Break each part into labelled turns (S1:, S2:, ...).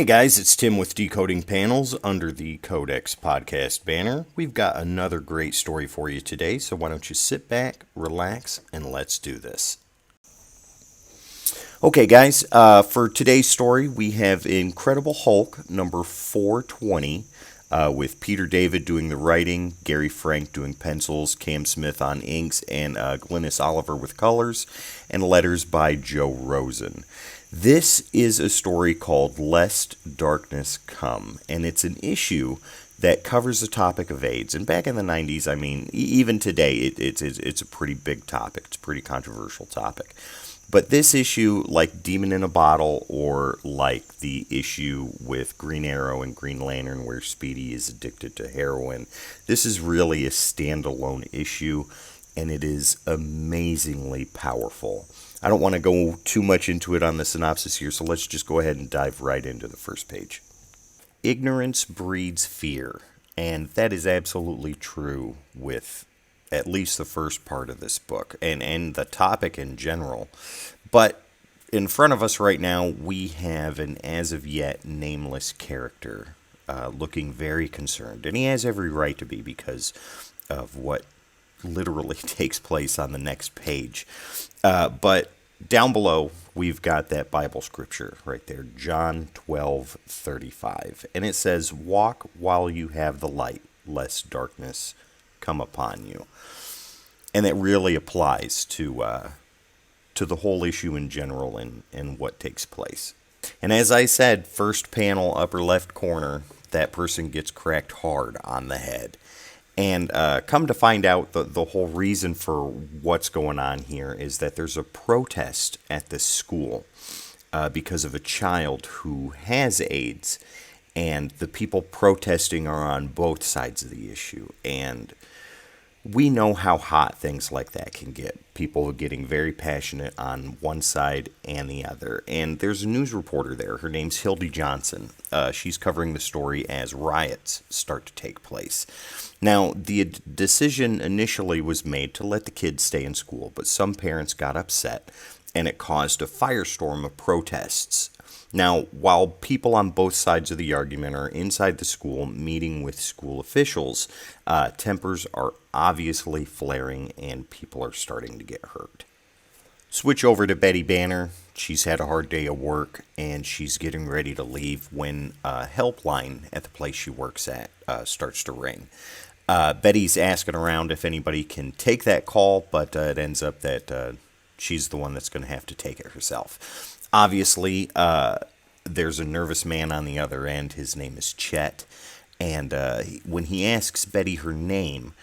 S1: Hey guys, it's Tim with Decoding Panels under the Codex Podcast banner. We've got another great story for you today, so why don't you sit back, relax, and let's do this. Okay guys, for today's story we have Incredible Hulk number 420 with Peter David doing the writing, Gary Frank doing pencils, Cam Smith on inks, and Glynis Oliver with colors, and letters by Joe Rosen. This is a story called Lest Darkness Come, and it's an issue that covers the topic of AIDS. And back in the 90s, I mean, even today, it's a pretty big topic. It's a pretty controversial topic. But this issue, like Demon in a Bottle, or like the issue with Green Arrow and Green Lantern where Speedy is addicted to heroin, this is really a standalone issue, and it is amazingly powerful. I don't want to go too much into it on the synopsis here, so let's just go ahead and dive right into the first page. Ignorance breeds fear, and that is absolutely true with at least the first part of this book, and the topic in general. But in front of us right now, we have an as-of-yet nameless character looking very concerned, and he has every right to be because of what literally takes place on the next page. But down below, we've got that Bible scripture right there, John 12:35. And it says, "Walk while you have the light, lest darkness come upon you." And that really applies to the whole issue in general and what takes place. And as I said, first panel, upper left corner, that person gets cracked hard on the head. And come to find out, the whole reason for what's going on here is that there's a protest at this school because of a child who has AIDS. And the people protesting are on both sides of the issue. And we know how hot things like that can get. People getting very passionate on one side and the other. And there's a news reporter there. Her name's Hildy Johnson. She's covering the story as riots start to take place. Now, the decision initially was made to let the kids stay in school, but some parents got upset, and it caused a firestorm of protests. Now, while people on both sides of the argument are inside the school meeting with school officials, tempers are obviously flaring and people are starting to get hurt. Switch over to Betty Banner. She's had a hard day of work and she's getting ready to leave when a helpline at the place she works at starts to ring. Betty's asking around if anybody can take that call, but it ends up that she's the one that's going to have to take it herself. Obviously, there's a nervous man on the other end. His name is Chet. And when he asks Betty her name,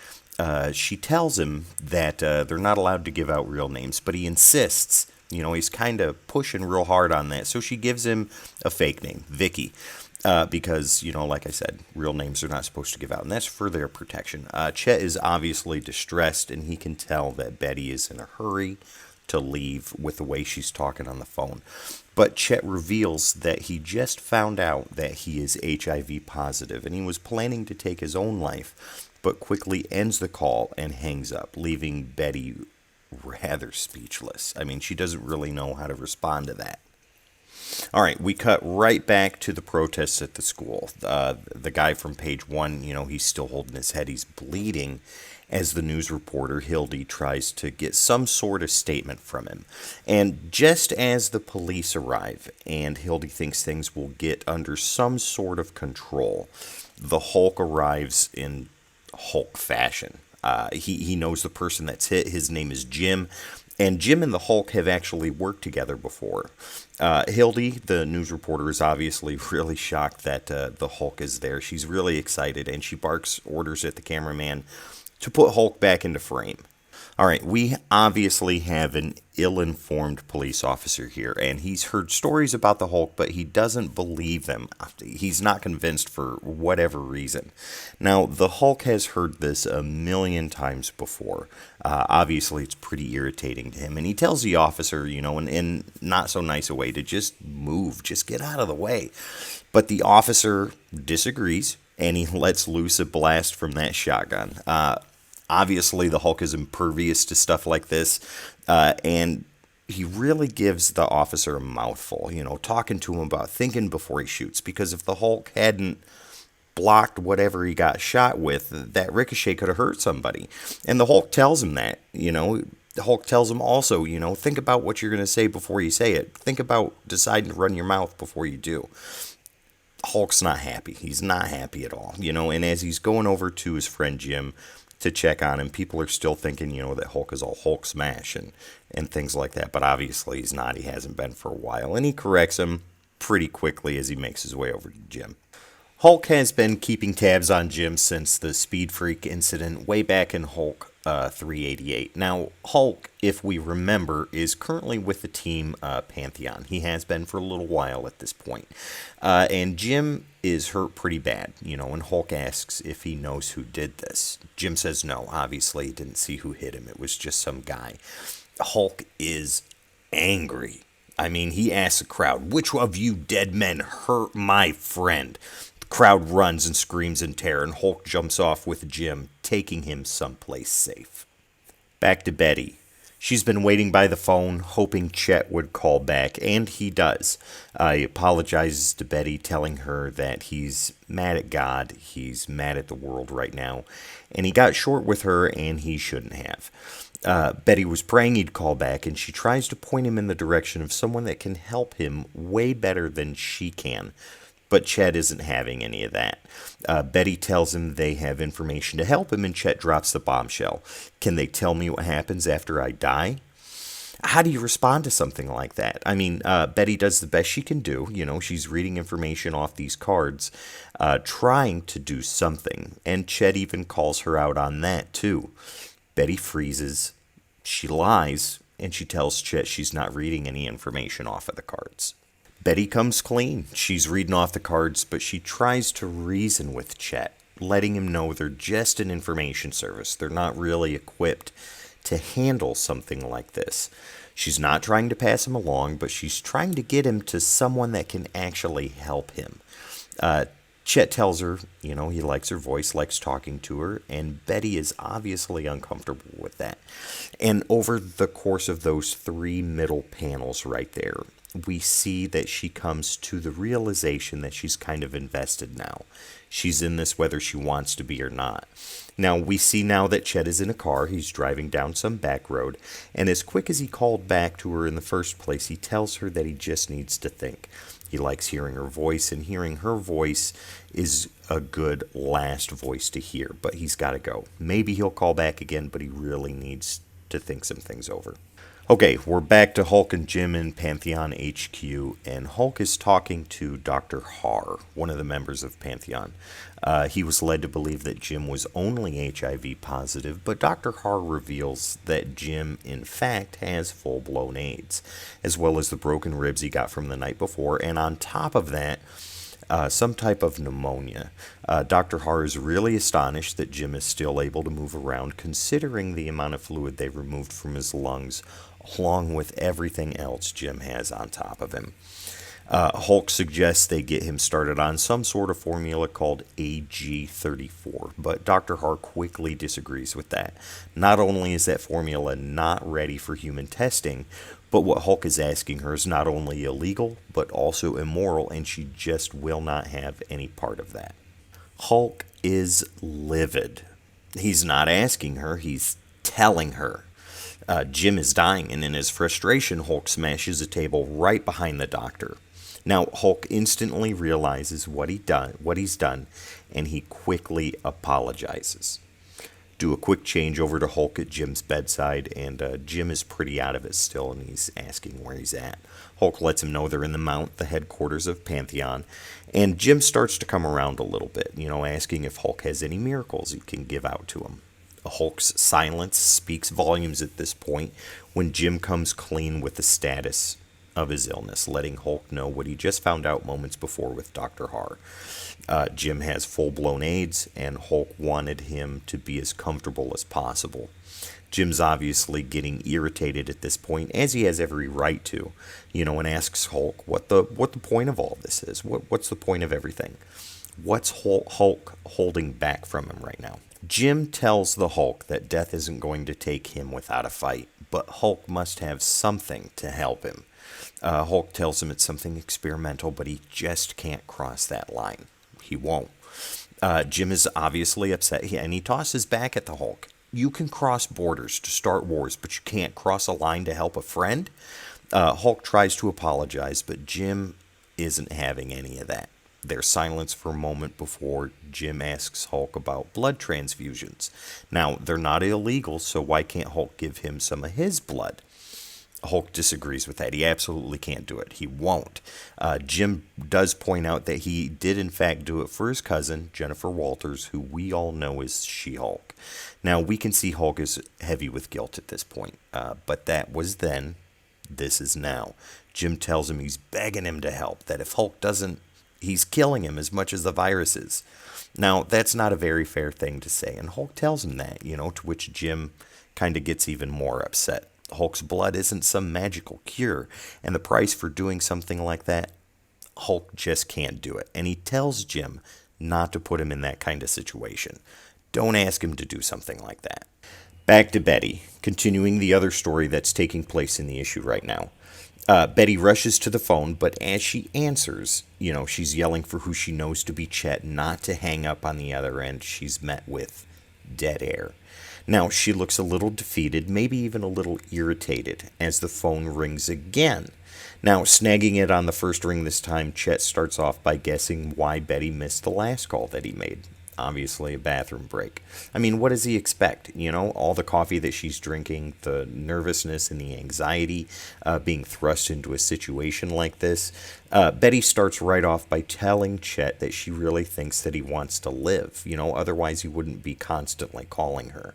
S1: she tells him that they're not allowed to give out real names. But he insists. You know, he's kind of pushing real hard on that. So she gives him a fake name, Vicky. Because, you know, like I said, real names are not supposed to give out. And that's for their protection. Chet is obviously distressed, and he can tell that Betty is in a hurry to leave with the way she's talking on the phone. But Chet reveals that he just found out that he is HIV positive and he was planning to take his own life, but quickly ends the call and hangs up, leaving Betty rather speechless. I mean, she doesn't really know how to respond to that. All right, we cut right back to the protests at the school. The guy from page 1, you know, he's still holding his head. He's bleeding as the news reporter, Hildy, tries to get some sort of statement from him. And just as the police arrive and Hildy thinks things will get under some sort of control, the Hulk arrives in Hulk fashion. He knows the person that's hit. His name is Jim. And Jim and the Hulk have actually worked together before. Hildy, the news reporter, is obviously really shocked that the Hulk is there. She's really excited, and she barks orders at the cameraman to put Hulk back into frame. All right, we obviously have an ill-informed police officer here, and he's heard stories about the Hulk, but he doesn't believe them. He's not convinced for whatever reason. Now, the Hulk has heard this a million times before. Obviously, it's pretty irritating to him, and he tells the officer, you know, in not so nice a way, to just move, just get out of the way. But the officer disagrees, and he lets loose a blast from that shotgun. Obviously, the Hulk is impervious to stuff like this, and he really gives the officer a mouthful, talking to him about thinking before he shoots. Because if the Hulk hadn't blocked whatever he got shot with, that ricochet could have hurt somebody. And the Hulk tells him that. The Hulk tells him also, think about what you're going to say before you say it. Think about deciding to run your mouth before you do. Hulk's not happy. He's not happy at all, and as he's going over to his friend Jim to check on him, people are still thinking, that Hulk is all Hulk smash and things like that. But obviously he's not. He hasn't been for a while. And he corrects him pretty quickly as he makes his way over to Jim. Hulk has been keeping tabs on Jim since the Speed Freak incident way back in Hulk 388. Now, Hulk, if we remember, is currently with the team Pantheon. He has been for a little while at this point. And Jim is hurt pretty bad, and Hulk asks if he knows who did this. Jim says no, obviously he didn't see who hit him. It was just some guy. Hulk is angry. I mean, he asks the crowd, "Which of you dead men hurt my friend?" Crowd runs and screams in terror, and Hulk jumps off with Jim, taking him someplace safe. Back to Betty. She's been waiting by the phone, hoping Chet would call back, and he does. He apologizes to Betty, telling her that he's mad at God, he's mad at the world right now, and he got short with her, and he shouldn't have. Betty was praying he'd call back, and she tries to point him in the direction of someone that can help him way better than she can. But Chet isn't having any of that. Betty tells him they have information to help him, and Chet drops the bombshell. "Can they tell me what happens after I die?" How do you respond to something like that? I mean, Betty does the best she can do. She's reading information off these cards, trying to do something. And Chet even calls her out on that, too. Betty freezes. She lies, and she tells Chet she's not reading any information off of the cards. Betty comes clean. She's reading off the cards, but she tries to reason with Chet, letting him know they're just an information service. They're not really equipped to handle something like this. She's not trying to pass him along, but she's trying to get him to someone that can actually help him. Chet tells her, he likes her voice, likes talking to her, and Betty is obviously uncomfortable with that. And over the course of those 3 middle panels right there, we see that she comes to the realization that she's kind of invested now. She's in this whether she wants to be or not. Now, we see now that Chet is in a car. He's driving down some back road. And as quick as he called back to her in the first place, he tells her that he just needs to think. He likes hearing her voice, and hearing her voice is a good last voice to hear. But he's got to go. Maybe he'll call back again, but he really needs to think some things over. Okay, we're back to Hulk and Jim in Pantheon HQ, and Hulk is talking to Dr. Haar, one of the members of Pantheon. He was led to believe that Jim was only HIV positive, but Dr. Haar reveals that Jim, in fact, has full-blown AIDS, as well as the broken ribs he got from the night before, and on top of that, some type of pneumonia. Dr. Haar is really astonished that Jim is still able to move around, considering the amount of fluid they removed from his lungs, along with everything else Jim has on top of him. Hulk suggests they get him started on some sort of formula called AG34, but Dr. Haar quickly disagrees with that. Not only is that formula not ready for human testing, but what Hulk is asking her is not only illegal, but also immoral, and she just will not have any part of that. Hulk is livid. He's not asking her, he's telling her. Jim is dying, and in his frustration, Hulk smashes a table right behind the doctor. Now, Hulk instantly realizes what he's done, and he quickly apologizes. Do a quick change over to Hulk at Jim's bedside, and Jim is pretty out of it still, and he's asking where he's at. Hulk lets him know they're in the Mount, the headquarters of Pantheon, and Jim starts to come around a little bit, asking if Hulk has any miracles he can give out to him. Hulk's silence speaks volumes at this point when Jim comes clean with the status of his illness, letting Hulk know what he just found out moments before with Dr. Haar. Jim has full-blown AIDS, and Hulk wanted him to be as comfortable as possible. Jim's obviously getting irritated at this point, as he has every right to, and asks Hulk what the point of all this is. What's the point of everything? What's Hulk holding back from him right now? Jim tells the Hulk that death isn't going to take him without a fight, but Hulk must have something to help him. Hulk tells him it's something experimental, but he just can't cross that line. He won't. Jim is obviously upset, and he tosses back at the Hulk. You can cross borders to start wars, but you can't cross a line to help a friend? Hulk tries to apologize, but Jim isn't having any of that. There's silence for a moment before Jim asks Hulk about blood transfusions. Now, they're not illegal, so why can't Hulk give him some of his blood? Hulk disagrees with that. He absolutely can't do it. He won't. Jim does point out that he did, in fact, do it for his cousin, Jennifer Walters, who we all know is She-Hulk. Now, we can see Hulk is heavy with guilt at this point, but that was then. This is now. Jim tells him he's begging him to help, that if Hulk doesn't, he's killing him as much as the virus is. Now, that's not a very fair thing to say, and Hulk tells him that, to which Jim kind of gets even more upset. Hulk's blood isn't some magical cure, and the price for doing something like that, Hulk just can't do it. And he tells Jim not to put him in that kind of situation. Don't ask him to do something like that. Back to Betty, continuing the other story that's taking place in the issue right now. Betty rushes to the phone, but as she answers, she's yelling for who she knows to be Chet not to hang up on the other end. She's met with dead air. Now, she looks a little defeated, maybe even a little irritated, as the phone rings again. Now, snagging it on the first ring this time, Chet starts off by guessing why Betty missed the last call that he made. Obviously, a bathroom break. I mean, what does he expect? All the coffee that she's drinking, the nervousness and the anxiety being thrust into a situation like this. Betty starts right off by telling Chet that she really thinks that he wants to live. Otherwise he wouldn't be constantly calling her.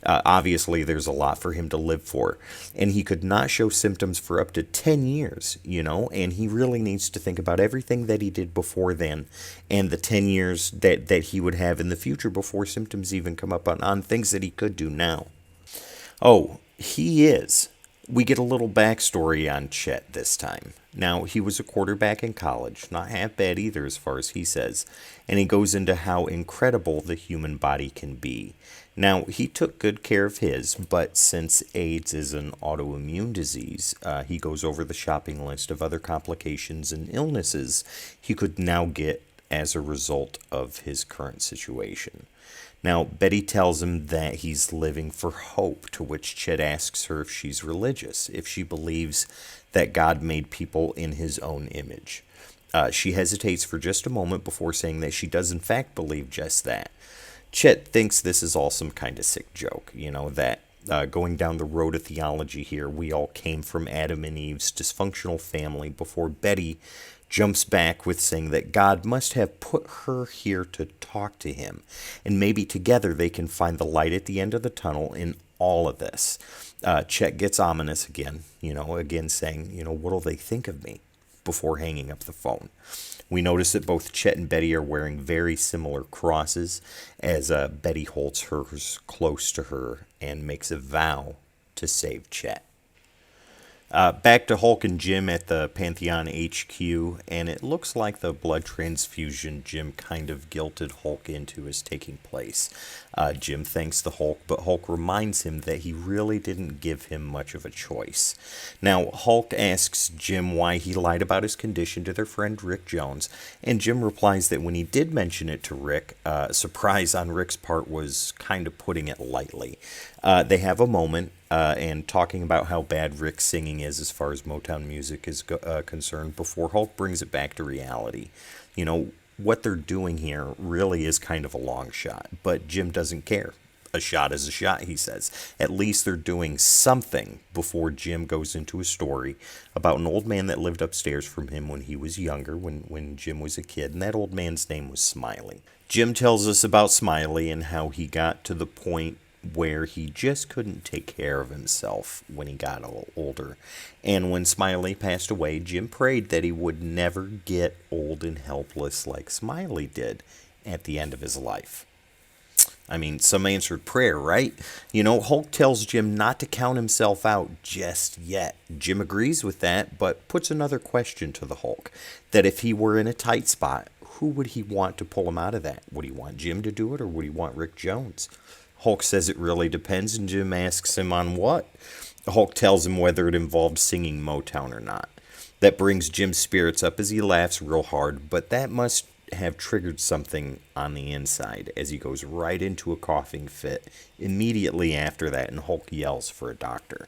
S1: Obviously, there's a lot for him to live for. And he could not show symptoms for up to 10 years, and he really needs to think about everything that he did before then and the 10 years that he would have in the future before symptoms even come up on things that he could do now. Oh, he is. We get a little backstory on Chet this time. Now, he was a quarterback in college, not half bad either as far as he says, and he goes into how incredible the human body can be. Now, he took good care of his, but since AIDS is an autoimmune disease, he goes over the shopping list of other complications and illnesses he could now get as a result of his current situation. Now, Betty tells him that he's living for hope, to which Chet asks her if she's religious, if she believes that God made people in his own image. She hesitates for just a moment before saying that she does in fact believe just that. Chet thinks this is all some kind of sick joke, that going down the road of theology here, we all came from Adam and Eve's dysfunctional family, before Betty jumps back with saying that God must have put her here to talk to him, and maybe together they can find the light at the end of the tunnel in all of this. Chet gets ominous again, again saying, what'll they think of me, before hanging up the phone. We notice that both Chet and Betty are wearing very similar crosses, as Betty holds hers close to her and makes a vow to save Chet. Back to Hulk and Jim at the Pantheon HQ, and it looks like the blood transfusion Jim kind of guilted Hulk into is taking place. Jim thanks the Hulk, but Hulk reminds him that he really didn't give him much of a choice. Now, Hulk asks Jim why he lied about his condition to their friend Rick Jones, and Jim replies that when he did mention it to Rick, surprise on Rick's part was kind of putting it lightly. They have a moment, and talking about how bad Rick's singing is as far as Motown music is concerned, before Hulk brings it back to reality. What they're doing here really is kind of a long shot, but Jim doesn't care. A shot is a shot, he says. At least they're doing something before Jim goes into a story about an old man that lived upstairs from him when he was younger, when Jim was a kid, and that old man's name was Smiley. Jim tells us about Smiley and how he got to the point where he just couldn't take care of himself when he got older. And when Smiley passed away, Jim prayed that he would never get old and helpless like Smiley did at the end of his life. I mean, some answered prayer, right? Hulk tells Jim not to count himself out just yet. Jim agrees with that, but puts another question to the Hulk, that if he were in a tight spot, who would he want to pull him out of that? Would he want Jim to do it, or would he want Rick Jones? Hulk says it really depends, and Jim asks him on what. Hulk tells him whether it involved singing Motown or not. That brings Jim's spirits up as he laughs real hard, but that must have triggered something on the inside as he goes right into a coughing fit immediately after that, and Hulk yells for a doctor.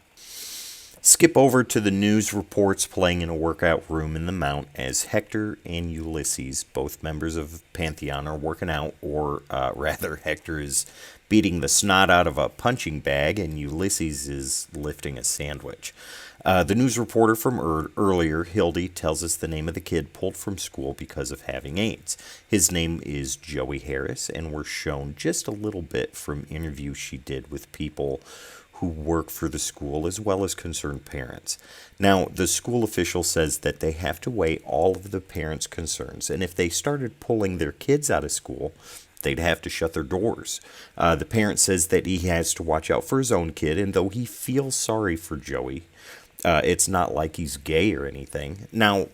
S1: Skip over to the news reports playing in a workout room in the Mount as Hector and Ulysses, both members of Pantheon, are working out, or rather Hector is beating the snot out of a punching bag and Ulysses is lifting a sandwich. The news reporter from earlier, Hildy, tells us the name of the kid pulled from school because of having AIDS. His name is Joey Harris, and we're shown just a little bit from interviews she did with people who work for the school as well as concerned parents. Now, the school official says that they have to weigh all of the parents' concerns, and if they started pulling their kids out of school, they'd have to shut their doors. The parent says that he has to watch out for his own kid, and though he feels sorry for Joey, it's not like he's gay or anything. Now,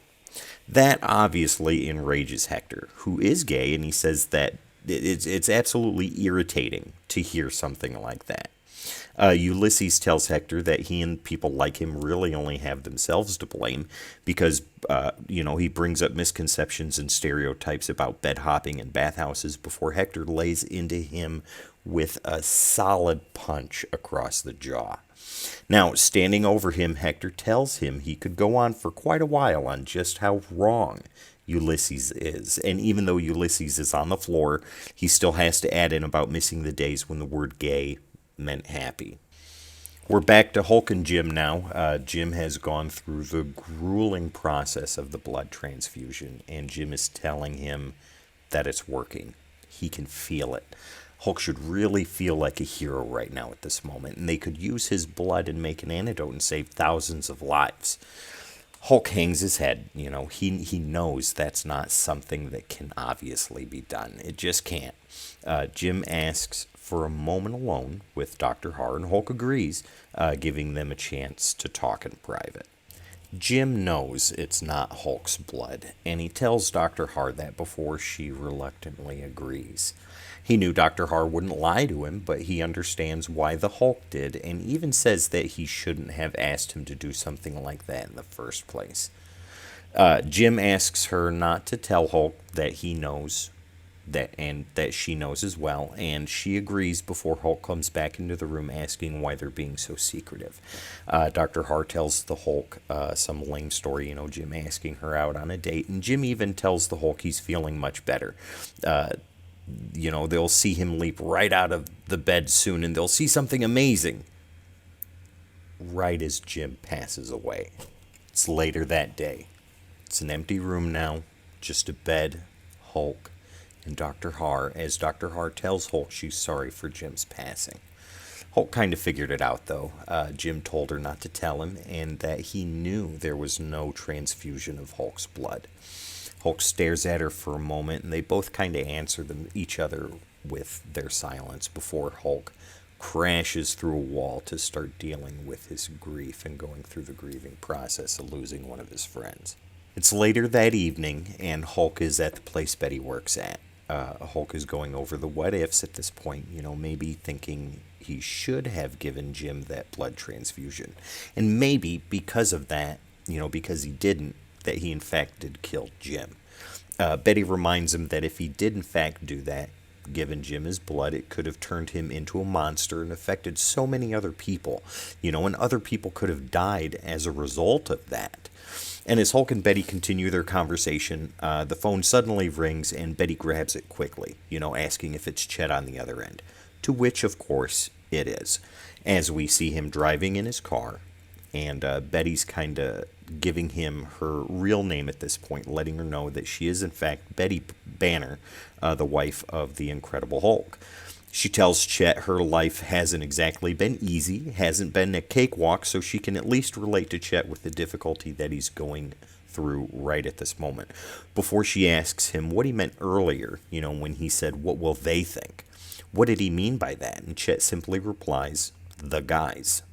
S1: that obviously enrages Hector, who is gay, and he says that it's absolutely irritating to hear something like that. Ulysses tells Hector that he and people like him really only have themselves to blame because, he brings up misconceptions and stereotypes about bed hopping and bathhouses before Hector lays into him with a solid punch across the jaw. Now, standing over him, Hector tells him he could go on for quite a while on just how wrong Ulysses is. And even though Ulysses is on the floor, he still has to add in about missing the days when the word gay meant happy. We're back to Hulk and Jim now. Jim has gone through the grueling process of the blood transfusion, and Jim is telling him that it's working. He can feel it. Hulk should really feel like a hero right now at this moment, and they could use his blood and make an antidote and save thousands of lives. Hulk hangs his head. He knows that's not something that can obviously be done. It just can't. Jim asks for a moment alone with Dr. Har, and Hulk agrees, giving them a chance to talk in private. Jim knows it's not Hulk's blood, and he tells Dr. Har that before she reluctantly agrees. He knew Dr. Har wouldn't lie to him, but he understands why the Hulk did, and even says that he shouldn't have asked him to do something like that in the first place. Jim asks her not to tell Hulk that he knows that, and that she knows as well, and she agrees before Hulk comes back into the room asking why they're being so secretive. Dr. Har tells the Hulk some lame story, Jim asking her out on a date, and Jim even tells the Hulk he's feeling much better. They'll see him leap right out of the bed soon, and they'll see something amazing right as Jim passes away. It's later that day. It's an empty room now, just a bed, Hulk, and Dr. Har, as Dr. Har tells Hulk she's sorry for Jim's passing. Hulk kind of figured it out, though. Jim told her not to tell him, and that he knew there was no transfusion of Hulk's blood. Hulk stares at her for a moment, and they both kind of answer each other with their silence before Hulk crashes through a wall to start dealing with his grief and going through the grieving process of losing one of his friends. It's later that evening, and Hulk is at the place Betty works at. Hulk is going over the what ifs at this point, maybe thinking he should have given Jim that blood transfusion. And maybe because of that, because he didn't, that he in fact did kill Jim. Betty reminds him that if he did in fact do that, given Jim his blood, it could have turned him into a monster and affected so many other people, and other people could have died as a result of that. And as Hulk and Betty continue their conversation, the phone suddenly rings and Betty grabs it quickly, asking if it's Chet on the other end, to which, of course, it is, as we see him driving in his car, and Betty's kind of giving him her real name at this point, letting her know that she is, in fact, Betty Banner, the wife of the Incredible Hulk. She tells Chet her life hasn't exactly been easy, hasn't been a cakewalk, so she can at least relate to Chet with the difficulty that he's going through right at this moment. Before she asks him what he meant earlier, when he said, "What will they think?" What did he mean by that? And Chet simply replies, "The guys."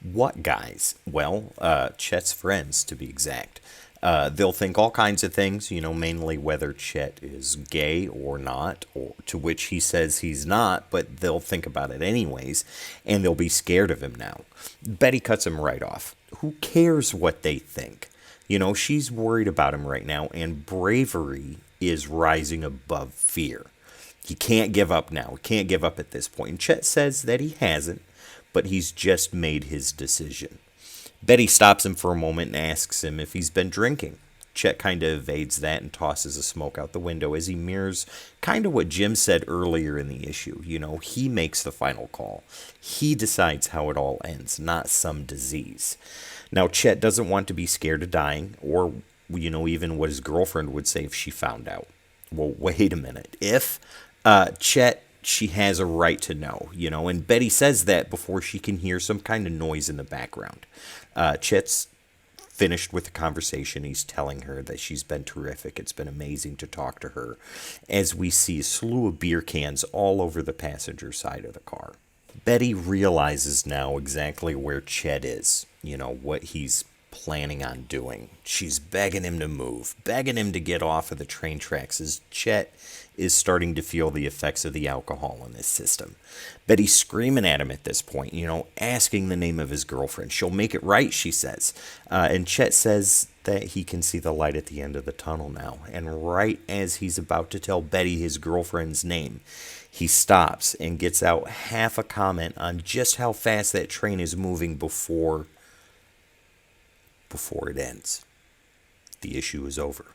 S1: What guys? Well, Chet's friends, to be exact. They'll think all kinds of things, mainly whether Chet is gay or not, or to which he says he's not, but they'll think about it anyways, and they'll be scared of him now. Betty cuts him right off. Who cares what they think? She's worried about him right now, and bravery is rising above fear. He can't give up now. He can't give up at this point. And Chet says that he hasn't, but he's just made his decision. Betty stops him for a moment and asks him if he's been drinking. Chet kind of evades that and tosses a smoke out the window as he mirrors kind of what Jim said earlier in the issue. He makes the final call. He decides how it all ends, not some disease. Now, Chet doesn't want to be scared of dying or, even what his girlfriend would say if she found out. Well, wait a minute. If Chet, she has a right to know, and Betty says that before she can hear some kind of noise in the background. Chet's finished with the conversation. He's telling her that she's been terrific. It's been amazing to talk to her, as we see a slew of beer cans all over the passenger side of the car. Betty realizes now exactly where Chet is, what he's planning on doing. She's begging him to move, begging him to get off of the train tracks as Chet is starting to feel the effects of the alcohol in his system. Betty's screaming at him at this point, asking the name of his girlfriend. She'll make it right, she says. And Chet says that he can see the light at the end of the tunnel now. And right as he's about to tell Betty his girlfriend's name, he stops and gets out half a comment on just how fast that train is moving before it ends. The issue is over.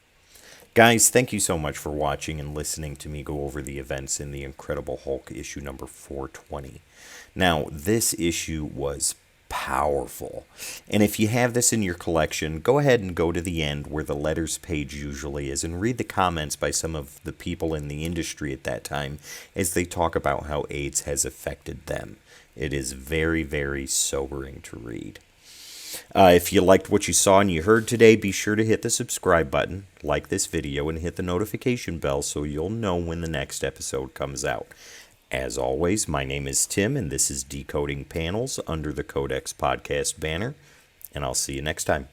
S1: Guys, thank you so much for watching and listening to me go over the events in the Incredible Hulk issue number 420. Now, this issue was powerful. And if you have this in your collection, go ahead and go to the end where the letters page usually is and read the comments by some of the people in the industry at that time as they talk about how AIDS has affected them. It is very, very sobering to read. If you liked what you saw and you heard today, be sure to hit the subscribe button, like this video, and hit the notification bell so you'll know when the next episode comes out. As always, my name is Tim, and this is Decoding Panels under the Codex Podcast banner, and I'll see you next time.